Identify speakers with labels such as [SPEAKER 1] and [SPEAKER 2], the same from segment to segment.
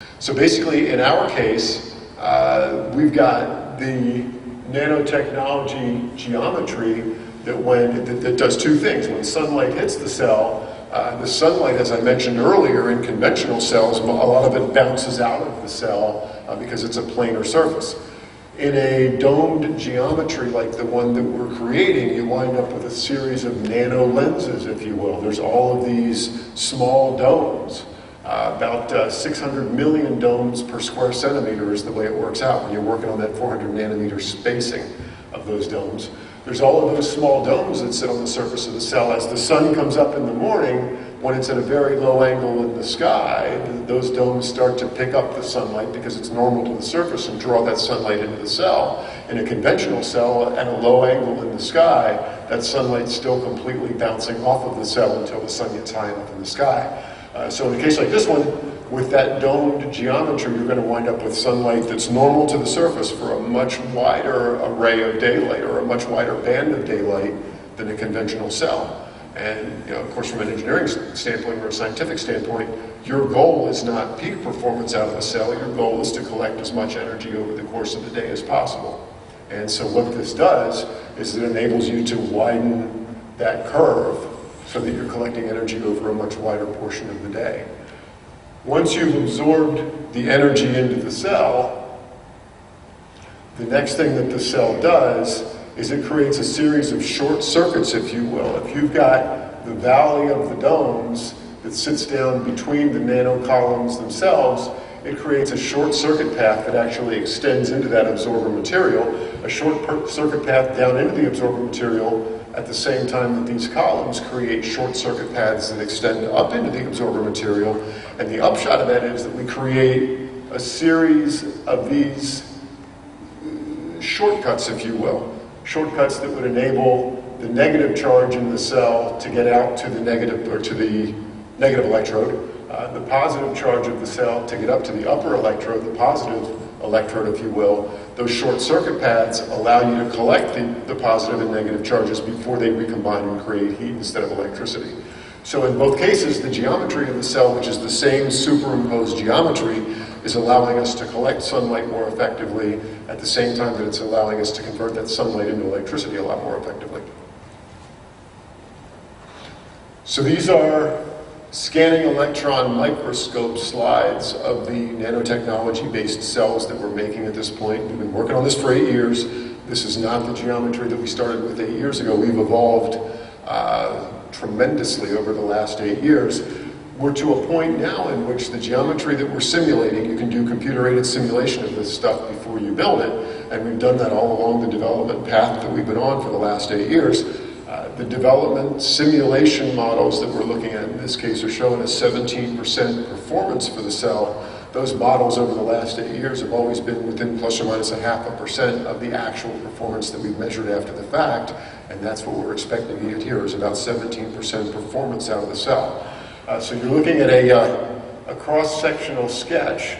[SPEAKER 1] So basically, in our case, we've got the nanotechnology geometry that does two things. When sunlight hits the cell, the sunlight, as I mentioned earlier, in conventional cells, a lot of it bounces out of the cell because it's a planar surface. In a domed geometry like the one that we're creating, you wind up with a series of nano lenses, if you will. There's all of these small domes. About 600 million domes per square centimeter is the way it works out when you're working on that 400 nanometer spacing of those domes. There's all of those small domes that sit on the surface of the cell. As the sun comes up in the morning, when it's at a very low angle in the sky, those domes start to pick up the sunlight because it's normal to the surface and draw that sunlight into the cell. In a conventional cell, at a low angle in the sky, that sunlight's still completely bouncing off of the cell until the sun gets high enough in the sky. So in a case like this one, with that domed geometry, you're going to wind up with sunlight that's normal to the surface for a much wider array of daylight, or a much wider band of daylight than a conventional cell. And of course, from an engineering standpoint or a scientific standpoint, your goal is not peak performance out of a cell. Your goal is to collect as much energy over the course of the day as possible. And so what this does is it enables you to widen that curve so that you're collecting energy over a much wider portion of the day. Once you've absorbed the energy into the cell, the next thing that the cell does is it creates a series of short circuits, if you will. If you've got the valley of the domes that sits down between the nanocolumns themselves, it creates a short circuit path that actually extends into that absorber material, a short circuit path down into the absorber material at the same time that these columns create short circuit paths that extend up into the absorber material. And the upshot of that is that we create a series of these shortcuts, if you will, shortcuts that would enable the negative charge in the cell to get out to the negative, or to the negative electrode, the positive charge of the cell to get up to the upper electrode, the positive electrode, if you will. Those short circuit paths allow you to collect the positive and negative charges before they recombine and create heat instead of electricity. So in both cases, the geometry of the cell, which is the same superimposed geometry, is allowing us to collect sunlight more effectively at the same time that it's allowing us to convert that sunlight into electricity a lot more effectively. So these are scanning electron microscope slides of the nanotechnology-based cells that we're making at this point. We've been working on this for 8 years. This is not the geometry that we started with 8 years ago. We've evolved tremendously over the last 8 years. We're to a point now in which the geometry that we're simulating, you can do computer-aided simulation of this stuff before you build it, and we've done that all along the development path that we've been on for the last 8 years. The development simulation models that we're looking at in this case are showing a 17% performance for the cell. Those models over the last 8 years have always been within plus or minus 0.5% of the actual performance that we've measured after the fact, and that's what we're expecting to get here, is about 17% performance out of the cell. So you're looking at a cross-sectional sketch.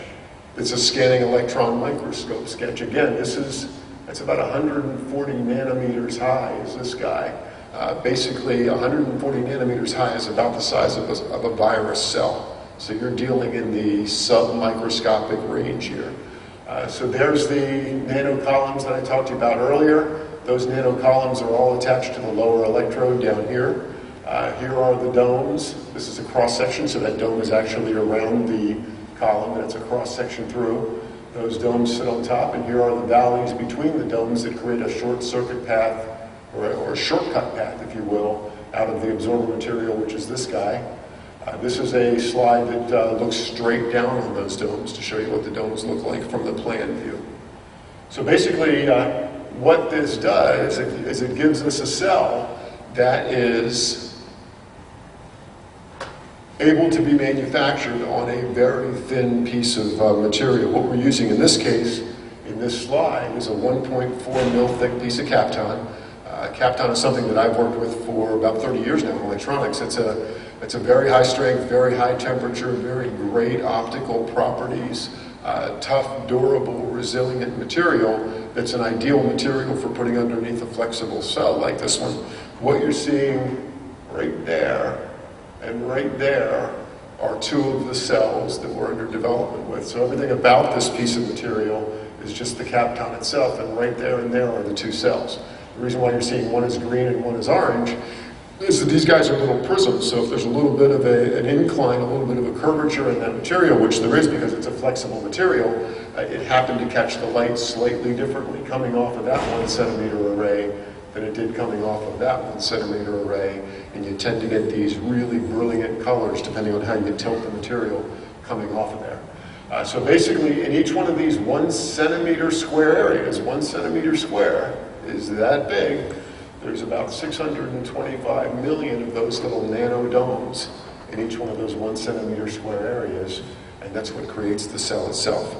[SPEAKER 1] It's a scanning electron microscope sketch. Again, that's about 140 nanometers high is this guy. Basically, 140 nanometers high is about the size of a virus cell. So you're dealing in the sub-microscopic range here. So there's the nanocolumns that I talked to you about earlier. Those nanocolumns are all attached to the lower electrode down here. Here are the domes. This is a cross-section, so that dome is actually around the column, and it's a cross-section through. Those domes sit on top, and here are the valleys between the domes that create a short circuit path, or a shortcut path, if you will, out of the absorber material, which is this guy. This is a slide that looks straight down on those domes to show you what the domes look like from the plan view. So basically, what this does is it gives us a cell that is able to be manufactured on a very thin piece of material. What we're using in this case, in this slide, is a 1.4 mil thick piece of Kapton. Kapton is something that I've worked with for about 30 years now in electronics. It's a very high strength, very high temperature, very great optical properties, tough, durable, resilient material that's an ideal material for putting underneath a flexible cell like this one. What you're seeing right there and right there are two of the cells that we're under development with. So everything about this piece of material is just the kapton itself, and right there and there are the two cells. The reason why you're seeing one is green and one is orange is that these guys are little prisms, so if there's a little bit of an incline, a little bit of a curvature in that material, which there is because it's a flexible material, it happened to catch the light slightly differently coming off of that 1 centimeter array than it did coming off of that 1 centimeter array, and you tend to get these really brilliant colors depending on how you tilt the material coming off of there. So basically, in each one of these 1 centimeter square areas, 1 centimeter square is that big, there's about 625 million of those little nanodomes in each one of those 1 centimeter square areas, and that's what creates the cell itself.